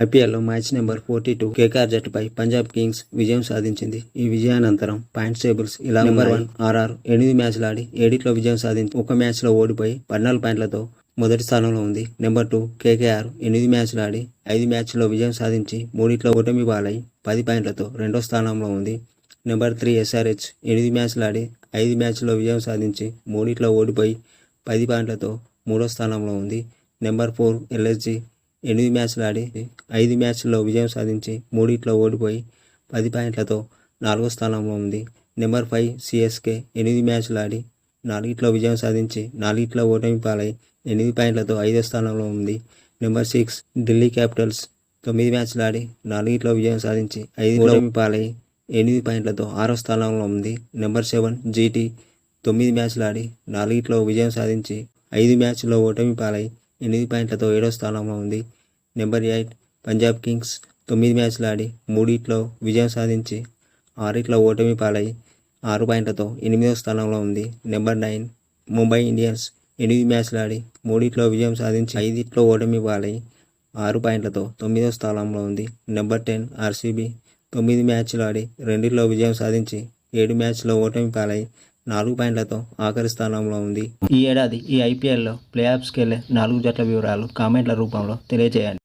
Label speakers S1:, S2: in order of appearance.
S1: ఐపీఎల్లో match number 42 KKR జట్టుపై Punjab Kings విజయం సాధించింది. ఈ విజయానంతరం పాయింట్స్ టేబుల్స్ ఇలా నెంబర్ 1 ఆర్ఆర్ 8 మ్యాచ్లు ఆడి 7 విజయం సాధించి ఒక మ్యాచ్లో ఓడిపోయి 14 పాయింట్లతో మొదటి స్థానంలో ఉంది. నెంబర్ 2 కేకేఆర్ 8 మ్యాచ్లు ఆడి 5 మ్యాచ్ల్లో విజయం సాధించి 3 ఓటమి పాలై 10 పాయింట్లతో రెండో స్థానంలో ఉంది. నెంబర్ 3 ఎస్ఆర్హెచ్ 8 మ్యాచ్లు ఆడి 5 మ్యాచ్ల్లో విజయం సాధించి 3 ఓడిపోయి 10 పాయింట్లతో మూడో స్థానంలో ఉంది. నెంబర్ 4 ఎల్ఎస్జీ 8 మ్యాచ్లు ఆడి 5 మ్యాచ్ల్లో విజయం సాధించి 3 ఓడిపోయి 10 పాయింట్లతో 4వ స్థానంలో ఉంది. నెంబర్ 5 సిఎస్కే 8 మ్యాచ్లు ఆడి 4 విజయం సాధించి 4 ఓటమి పాలై 8 పాయింట్లతో 5వ స్థానంలో ఉంది. నెంబర్ 6 ఢిల్లీ క్యాపిటల్స్ 9 మ్యాచ్లు ఆడి 4 విజయం సాధించి 5 ఓటమి పాలై 8 పాయింట్లతో 6వ స్థానంలో ఉంది. నెంబర్ 7 జీటీ 9 మ్యాచ్లు ఆడి 4 విజయం సాధించి 5 మ్యాచ్ల్లో ఓటమి పాలై 8 పాయింట్లతో 7వ స్థానంలో ఉంది. నెంబర్ 8 పంజాబ్ కింగ్స్ 9 మ్యాచ్లు ఆడి 3 విజయం సాధించి 6 ఓటమి పాలై 6 పాయింట్లతో 8వ స్థానంలో ఉంది. నెంబర్ 9 ముంబై ఇండియన్స్ 8 మ్యాచ్లు ఆడి 3 విజయం సాధించి 5 ఓటమి పాలై 6 పాయింట్లతో 9వ స్థానంలో ఉంది. నెంబర్ 10 ఆర్సీబీ 9 మ్యాచ్లు ఆడి 2 విజయం సాధించి 7 మ్యాచ్లో ఓటమి పాలై 4 పాయింట్లతో ఆఖరి స్థానంలో ఉంది. ఈ ఏడాది ఈ ఐపీఎల్లో ప్లే ఆఫ్స్కి వెళ్లే 4 జట్ల వివరాలు కామెంట్ల రూపంలో తెలియజేయండి.